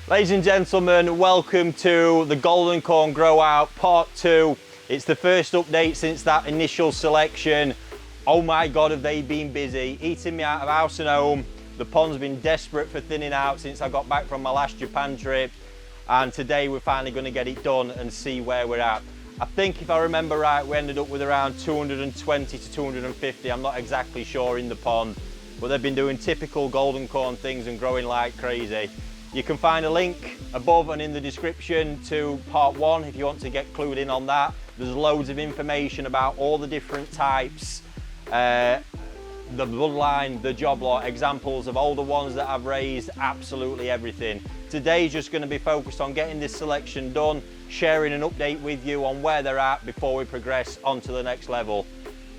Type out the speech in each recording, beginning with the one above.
Ladies and gentlemen, welcome to the Golden Corn Grow Out Part 2. It's the first update since that initial selection. Oh my God, have they been busy, eating me out of house and home. The pond's been desperate for thinning out since I got back from my last Japan trip. And today we're finally going to get it done and see where we're at. I think if I remember right, we ended up with around 220 to 250. I'm not exactly sure in the pond, but they've been doing typical golden corn things and growing like crazy. You can find a link above and in the description to part 1 if you want to get clued in on that. There's loads of information about all the different types, the bloodline, the job lot, examples of older ones that I've raised, absolutely everything. Today's just going to be focused on getting this selection done, sharing an update with you on where they're at before we progress on to the next level.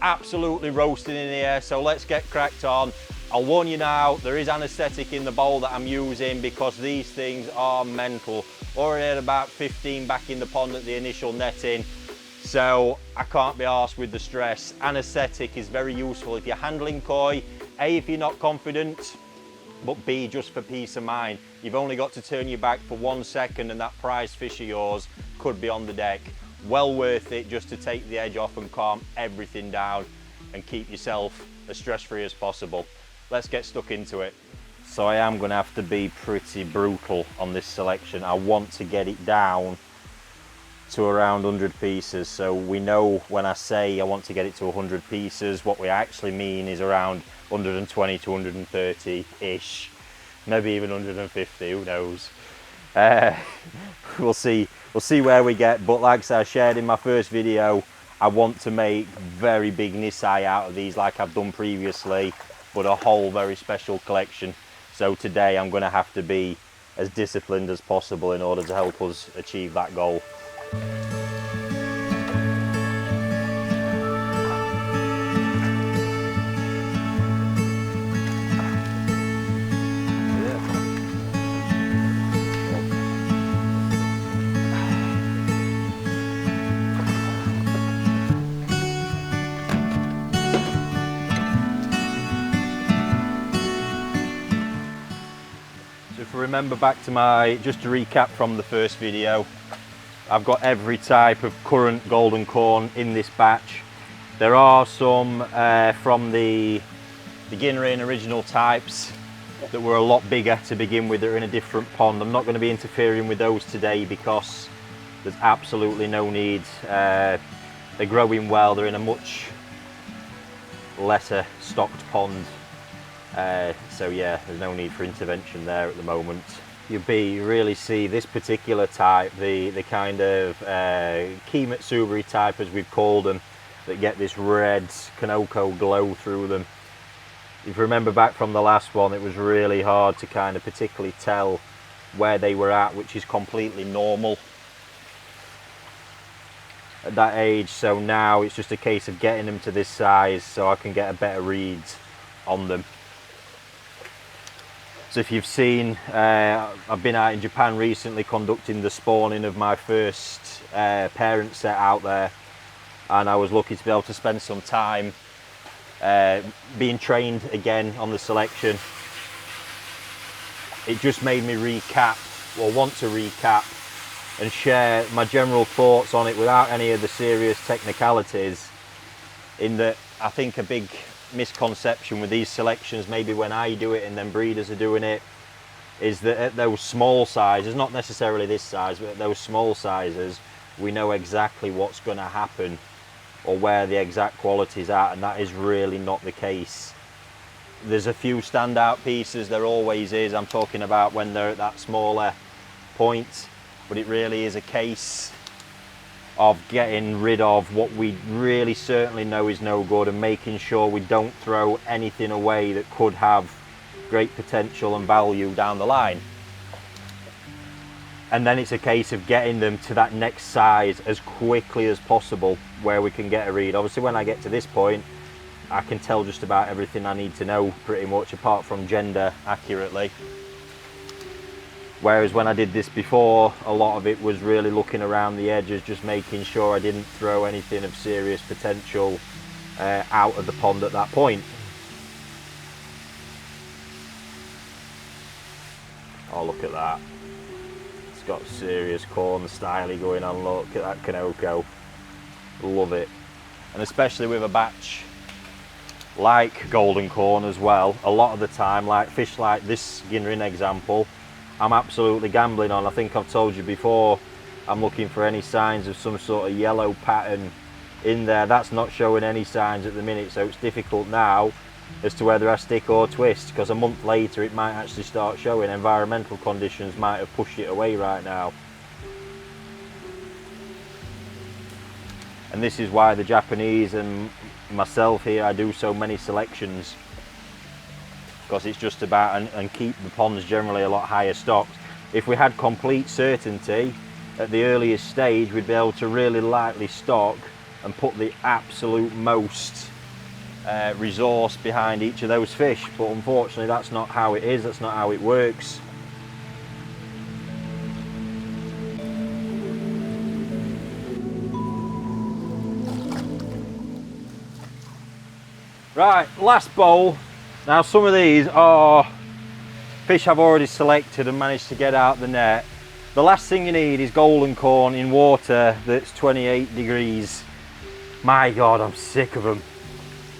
Absolutely roasting in here, so let's get cracked on. I'll warn you now, there is anaesthetic in the bowl that I'm using because these things are mental. Already had about 15 back in the pond at the initial netting, so I can't be arsed with the stress. Anaesthetic is very useful if you're handling koi, A, if you're not confident, but B, just for peace of mind. You've only got to turn your back for 1 second and that prize fish of yours could be on the deck. Well worth it just to take the edge off and calm everything down and keep yourself as stress-free as possible. Let's get stuck into it. So I am going to have to be pretty brutal on this selection. I want to get it down to around 100 pieces. So we know when I say I want to get it to 100 pieces, what we actually mean is around 120 to 130-ish. Maybe even 150, who knows. We'll see where we get, but like I shared in my first video, I want to make very big Nisai out of these like I've done previously, but a whole very special collection. So today I'm going to have to be as disciplined as possible in order to help us achieve that goal. If we remember back to just to recap from the first video, I've got every type of current golden corn in this batch. There are some from the Ginrin original types that were a lot bigger to begin with, that are in a different pond. I'm not going to be interfering with those today because there's absolutely no need. They're growing well, they're in a much lesser stocked pond. So yeah, there's no need for intervention there at the moment. You really see this particular type, the kind of Kimatsuberi type as we've called them, that get this red Kanoko glow through them. If you remember back from the last one, it was really hard to kind of particularly tell where they were at, which is completely normal at that age. So now it's just a case of getting them to this size so I can get a better read on them. So if you've seen, I've been out in Japan recently conducting the spawning of my first parent set out there, and I was lucky to be able to spend some time being trained again on the selection. It just made me recap, or want to recap, and share my general thoughts on it without any of the serious technicalities, in that I think a big misconception with these selections, maybe when I do it and then breeders are doing it, is that at those small sizes, not necessarily this size, but at those small sizes, we know exactly what's going to happen or where the exact quality's at, and that is really not the case. There's a few standout pieces, there always is. I'm talking about when they're at that smaller point, but it really is a case of getting rid of what we really certainly know is no good and making sure we don't throw anything away that could have great potential and value down the line. And then it's a case of getting them to that next size as quickly as possible where we can get a read. Obviously when I get to this point, I can tell just about everything I need to know pretty much, apart from gender accurately. Whereas when I did this before, a lot of it was really looking around the edges, just making sure I didn't throw anything of serious potential out of the pond at that point. Oh, look at that. got serious corn styling going on. Look at that Kanoko. Love it. And especially with a batch like golden corn as well, a lot of the time, like fish like this Ginrin example, I'm absolutely gambling on. I think I've told you before, I'm looking for any signs of some sort of yellow pattern in there. That's not showing any signs at the minute, so it's difficult now as to whether I stick or twist, because a month later it might actually start showing. Environmental conditions might have pushed it away right now. And this is why the Japanese and myself here, I do so many selections, because it's just about and keep the ponds generally a lot higher stocked. If we had complete certainty at the earliest stage, we'd be able to really lightly stock and put the absolute most resource behind each of those fish, but unfortunately that's not how it is, that's not how it works. Right, last bowl. Now some of these are fish I've already selected and managed to get out the net. The last thing you need is golden corn in water that's 28 degrees. My God, I'm sick of them.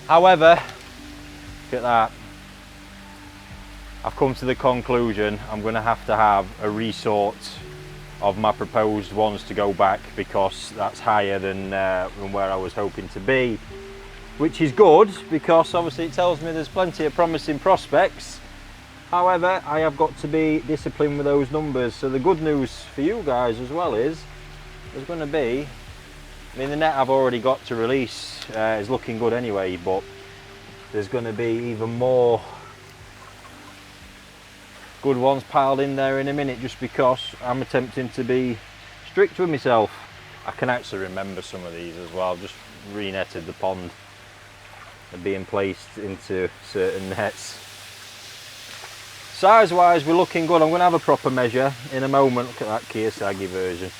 However, look at that. I've come to the conclusion I'm going to have a resort of my proposed ones to go back, because that's higher than where I was hoping to be. Which is good, because obviously it tells me there's plenty of promising prospects. However, I have got to be disciplined with those numbers. So the good news for you guys as well is there's going to be, I mean, the net I've already got to release is looking good anyway, but there's going to be even more good ones piled in there in a minute, just because I'm attempting to be strict with myself. I can actually remember some of these as well. I've just re-netted the pond and being placed into certain nets. Size wise we're looking good. I'm going to have a proper measure in a moment. Look at that Asagi version.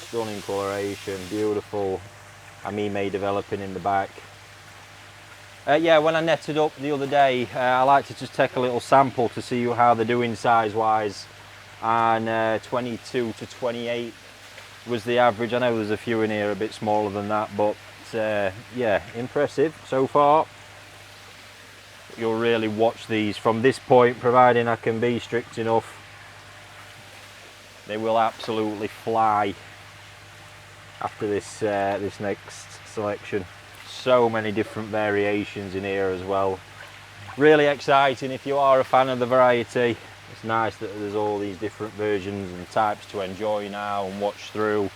Stunning coloration, beautiful amime developing in the back. Yeah, when I netted up the other day, I like to just take a little sample to see how they're doing size wise, and 22 to 28 was the average. I know there's a few in here a bit smaller than that, but yeah, impressive so far. You'll really watch these from this point, providing I can be strict enough. They will absolutely fly after this this next selection. So many different variations in here as well. Really exciting if you are a fan of the variety. It's nice that there's all these different versions and types to enjoy now and watch through.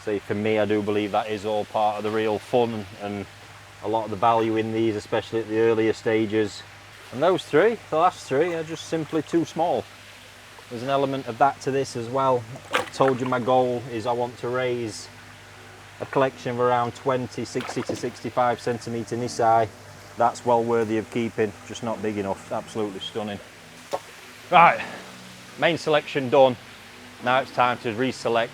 See, for me, I do believe that is all part of the real fun and a lot of the value in these, especially at the earlier stages. And those three, the last three, are just simply too small. There's an element of that to this as well. I told you my goal is I want to raise a collection of around 60 to 65 centimetre Nisai. That's well worthy of keeping, just not big enough. Absolutely stunning. Right, main selection done. Now it's time to reselect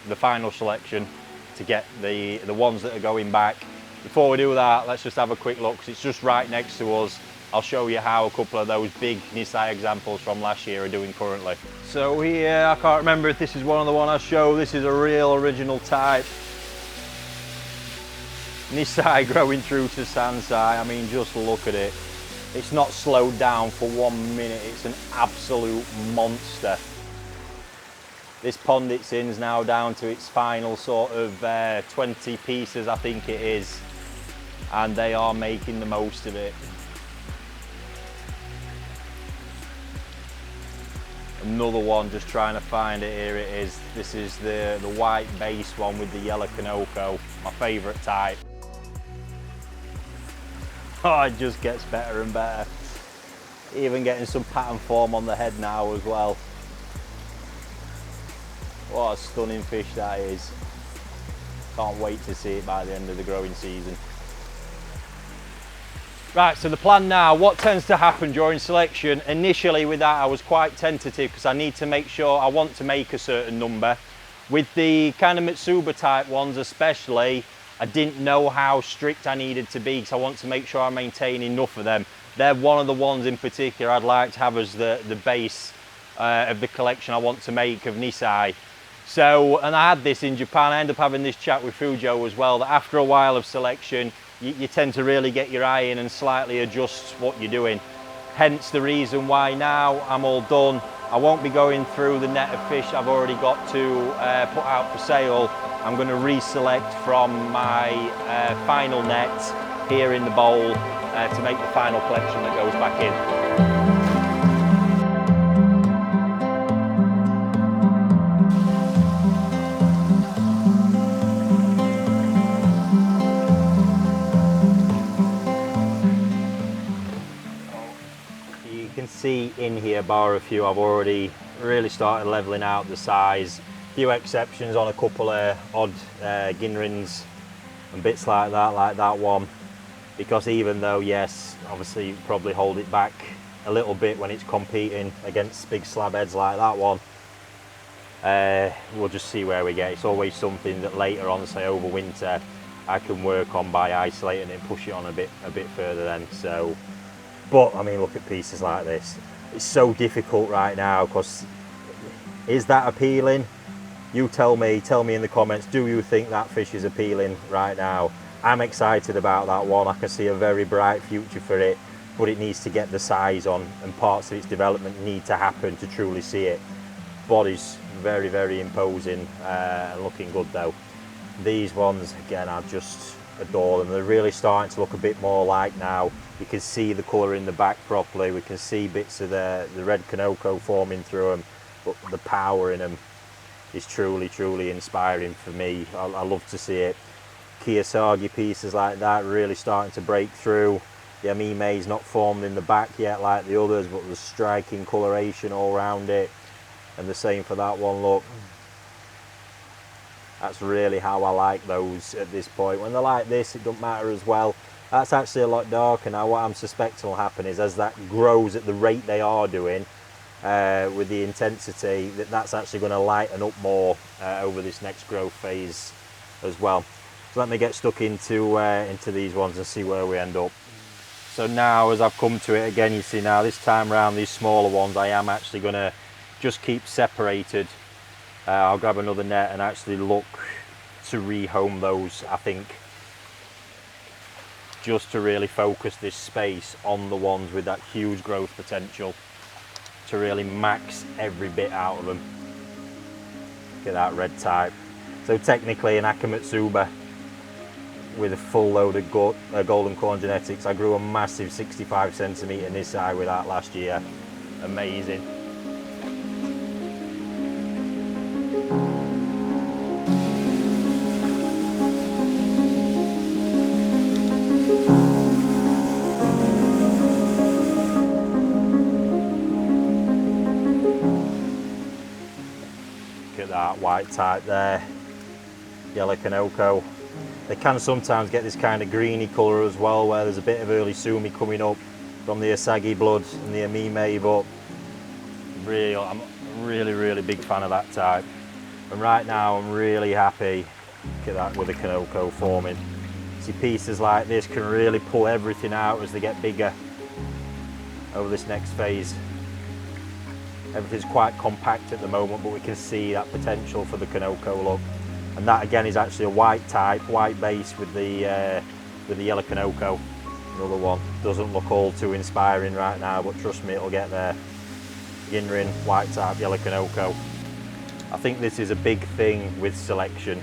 the final selection to get the ones that are going back. Before we do that, let's just have a quick look, because it's just right next to us. I'll show you how a couple of those big Nisai examples from last year are doing currently. So here, I can't remember if this is one of the one I showed. This is a real original type Nisai growing through to Sansai. I mean, just look at it. It's not slowed down for 1 minute. It's an absolute monster. This pond it's in is now down to its final sort of 20 pieces, I think it is, and they are making the most of it. Another one, just trying to find it, here it is. This is the white base one with the yellow Kanoko, my favourite type. Oh, it just gets better and better. Even getting some pattern form on the head now as well. What a stunning fish that is. Can't wait to see it by the end of the growing season. Right, so the plan now, what tends to happen during selection, initially with that I was quite tentative because I need to make sure I want to make a certain number. With the kind of Mitsuba type ones especially, I didn't know how strict I needed to be because I want to make sure I maintain enough of them. they're one of the ones in particular I'd like to have as the base of the collection I want to make of Nisai. So, and I had this in Japan, I ended up having this chat with Fujo as well, that after a while of selection, you tend to really get your eye in and slightly adjust what you're doing. Hence the reason why now I'm all done. I won't be going through the net of fish I've already got to put out for sale. I'm going to reselect from my final net here in the bowl to make the final collection that goes back in. You can see in here, bar a few, I've already really started leveling out the size. A few exceptions on a couple of odd Ginrins and bits like that one. Because even though, yes, obviously you probably hold it back a little bit when it's competing against big slab heads like that one, we'll just see where we get. It's always something that later on, say over winter, I can work on by isolating it and push it on a bit further then. So, but I mean, look at pieces like this. It's so difficult right now, because is that appealing? You tell me in the comments, do you think that fish is appealing right now? I'm excited about that one. I can see a very bright future for it, but it needs to get the size on, and parts of its development need to happen to truly see it. Body's very, very imposing and looking good though. These ones, again, I just adore them. They're really starting to look a bit more like now. You can see the colour in the back properly. We can see bits of the red Kanoko forming through them, but the power in them is truly, truly inspiring for me. I love to see it. Asagi pieces like that really starting to break through. The Amime's not formed in the back yet like the others, but there's striking coloration all around it. And the same for that one, look. That's really how I like those at this point. When they're like this, it doesn't matter as well. That's actually a lot darker now. What I'm suspecting will happen is as that grows at the rate they are doing, with the intensity, that's actually going to lighten up more over this next growth phase as well. So let me get stuck into these ones and see where we end up. So now, as I've come to it again, you see now this time around these smaller ones, I am actually going to just keep separated. I'll grab another net and actually look to rehome those, I think, just to really focus this space on the ones with that huge growth potential, to really max every bit out of them. Look at that red type. So technically an Akamatsuba with a full load of golden corn genetics. I grew a massive 65 centimetre Nisai with that last year. Amazing. Look at that white type there. Yellow Kanoko. They can sometimes get this kind of greeny colour as well, where there's a bit of early sumi coming up from the Asagi blood and the Amime, but I'm a really big fan of that type. And right now I'm really happy, look at that, with the Kanoko forming. See, pieces like this can really pull everything out as they get bigger over this next phase. Everything's quite compact at the moment, but we can see that potential for the Kanoko look. And that again is actually a white type, white base with the yellow Kanoko. Another one. Doesn't look all too inspiring right now, but trust me, it'll get there. Ginrin, white type, yellow Kanoko. I think this is a big thing with selection,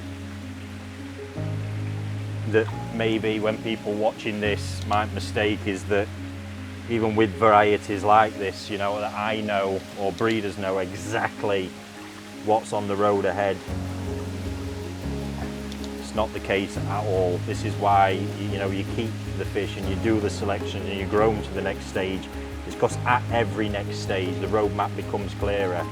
that maybe when people watching this might mistake, is that even with varieties like this, you know, that I know, or breeders know exactly what's on the road ahead. Not the case at all. This is why you keep the fish and you do the selection and you grow them to the next stage. It's because at every next stage the roadmap becomes clearer.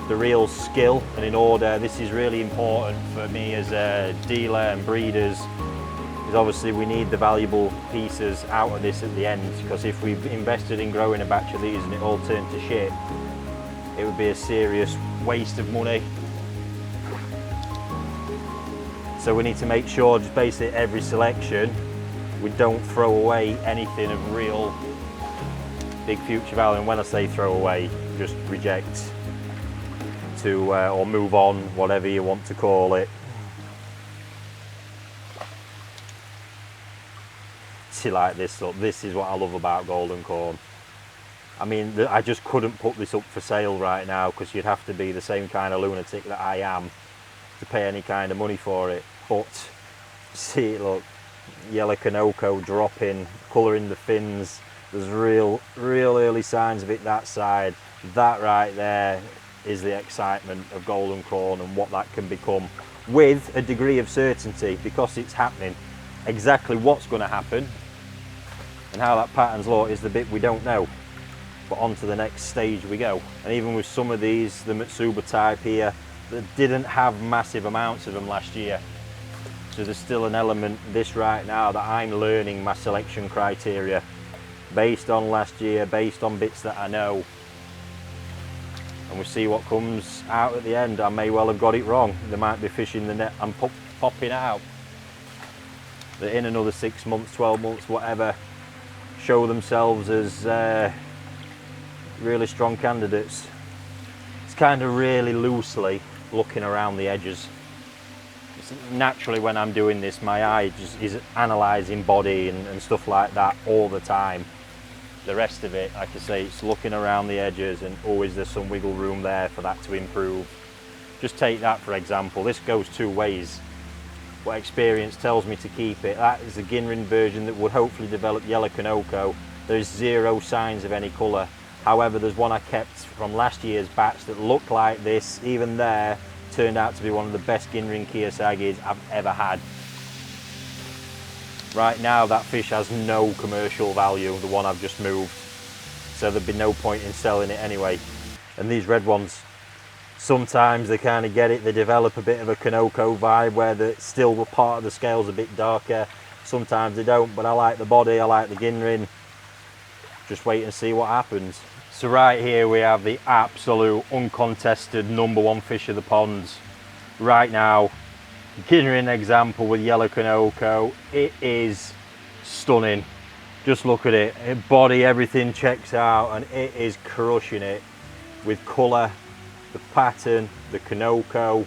The real skill and in order, this is really important for me as a dealer and breeders, is obviously we need the valuable pieces out of this at the end, because if we've invested in growing a batch of these and it all turned to shit, it would be a serious waste of money. So we need to make sure, just basically every selection, we don't throw away anything of real big future value. And when I say throw away, just reject to or move on, whatever you want to call it. See, like this, look, this is what I love about golden corn. I mean, I just couldn't put this up for sale right now because you'd have to be the same kind of lunatic that I am to pay any kind of money for it. But see, look, yellow Kanoko dropping, colouring the fins. There's real early signs of it that side. That right there is the excitement of golden corn and what that can become with a degree of certainty, because it's happening. Exactly what's going to happen and how that pattern's look is the bit we don't know. But on to the next stage we go. And even with some of these, the Matsuba type here, that didn't have massive amounts of them last year. So there's still an element, this right now, that I'm learning my selection criteria based on last year, based on bits that I know. And we'll see what comes out at the end. I may well have got it wrong. There might be fish in the net and popping out that in another 6 months, 12 months, whatever, show themselves as really strong candidates. It's kind of really loosely looking around the edges. It's naturally, when I'm doing this, my eye just is analysing body and stuff like that all the time. The rest of it, like I say, it's looking around the edges and always there's some wiggle room there for that to improve. Just take that for example. This goes two ways. What experience tells me to keep it. That is a Ginrin version that would hopefully develop yellow Kanoko. There's zero signs of any colour. However, there's one I kept from last year's batch that looked like this. Even there, turned out to be one of the best Ginrin Asagis I've ever had. Right now, that fish has no commercial value, the one I've just moved. So there'd be no point in selling it anyway. And these red ones, sometimes they kind of get it. They develop a bit of a Kanoko vibe where the still part of the scale's a bit darker. Sometimes they don't, but I like the body, I like the Ginrin. Just wait and see what happens. So right here we have the absolute uncontested #1 fish of the ponds. Right now, Ginrin example with yellow Kanoko. It is stunning. Just look at it. Body, everything checks out, and it is crushing it with colour, the pattern, the Kanoko.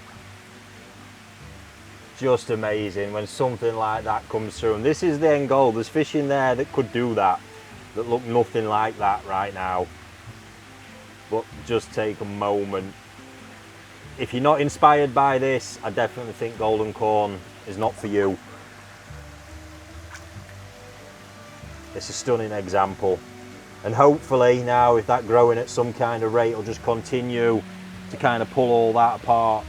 Just amazing when something like that comes through. And this is the end goal. There's fish in there that could do that look nothing like that right now. But just take a moment. If you're not inspired by this, I definitely think golden corn is not for you. It's a stunning example. And hopefully now, if that growing at some kind of rate will just continue to kind of pull all that apart.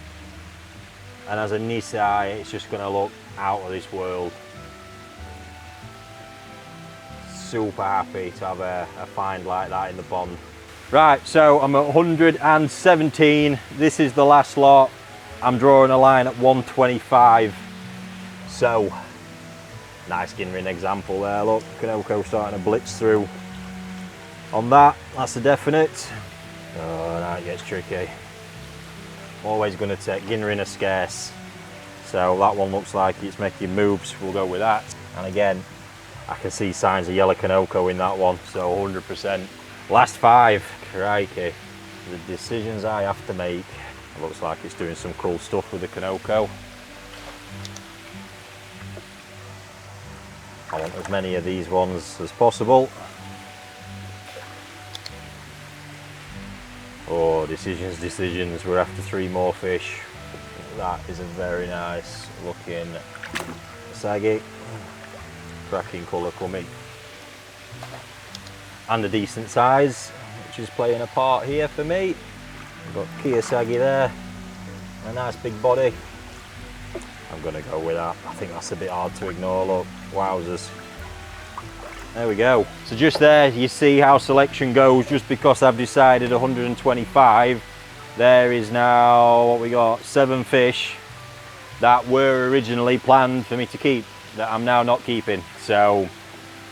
And as a Nisai, it's just going to look out of this world. Super happy to have a find like that in the pond. Right, so I'm at 117. This is the last lot. I'm drawing a line at 125. So, nice Ginrin example there. Look, Kanoko starting to blitz through on that. That's a definite. Oh, now it gets tricky. Always going to take Ginrin are scarce. So that one looks like it's making moves. We'll go with that. And again, I can see signs of yellow Kanoko in that one, so 100%. Last 5, crikey. The decisions I have to make. It looks like it's doing some cool stuff with the Kanoko. I want as many of these ones as possible. Oh, decisions. We're after 3 more fish. That is a very nice looking Asagi. Cracking colour coming. And a decent size, which is playing a part here for me. We've got Asagi there. A nice big body. I'm going to go with that. I think that's a bit hard to ignore, look. Wowzers. There we go. So just there, you see how selection goes. Just because I've decided 125, there is now, what we got, 7 fish that were originally planned for me to keep, that I'm now not keeping. So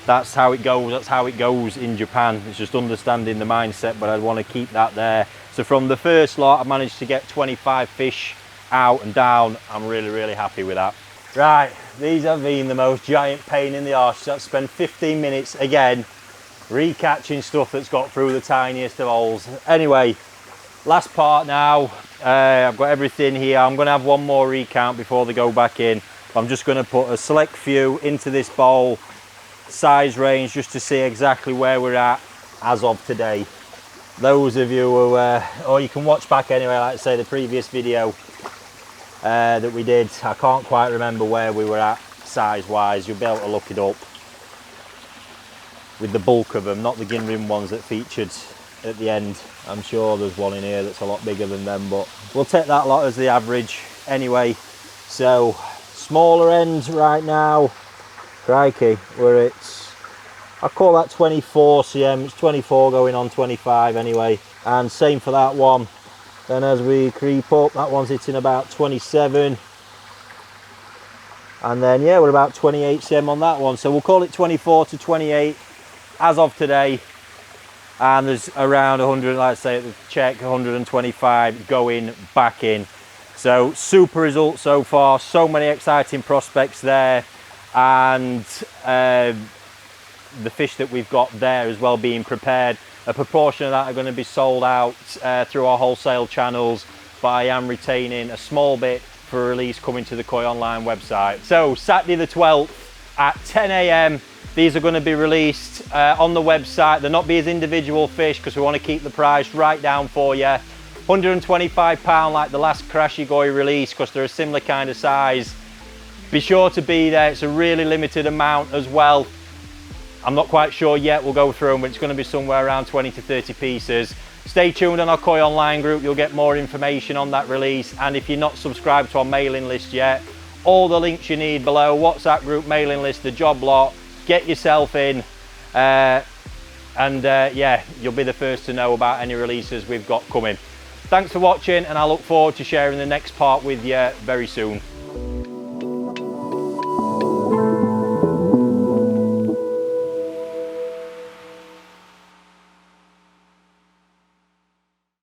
that's how it goes. That's how it goes in Japan. It's just understanding the mindset, but I want to keep that there. So from the first lot, I managed to get 25 fish out and down. I'm really happy with that. Right, these have been the most giant pain in the arse. I've spent 15 minutes again Recatching stuff that's got through the tiniest of holes. Anyway, last part now. I've got everything here. I'm going to have one more recount before they go back in. I'm just going to put a select few into this bowl, size range, just to see exactly where we're at as of today. Those of you who, or you can watch back anyway, like I say, the previous video that we did. I can't quite remember where we were at size wise. You'll be able to look it up with the bulk of them, not the Ginrin ones that featured at the end. I'm sure there's one in here that's a lot bigger than them, but we'll take that lot as the average anyway. So smaller end right now, crikey, we're at, I call that 24 cm, it's 24 going on 25 anyway, and same for that one. Then as we creep up, that one's hitting about 27, and then yeah, we're about 28 cm on that one, so we'll call it 24 to 28 as of today. And there's around 100, like I say at the check, 125 going back in. So super result so far, so many exciting prospects there, and the fish that we've got there as well being prepared. A proportion of that are going to be sold out through our wholesale channels, but I am retaining a small bit for release coming to the Koi Online website. So Saturday the 12th at 10 AM, these are going to be released on the website. They'll not be as individual fish because we want to keep the price right down for you. £125 like the last Karashigoi release, because they're a similar kind of size. Be sure to be there. It's a really limited amount as well. I'm not quite sure yet, we'll go through them, but it's going to be somewhere around 20 to 30 pieces. Stay tuned on our Koi Online group, you'll get more information on that release. And if you're not subscribed to our mailing list yet, all the links you need below, WhatsApp group, mailing list, the job lot. Get yourself in, yeah, you'll be the first to know about any releases we've got coming. Thanks for watching, and I look forward to sharing the next part with you very soon.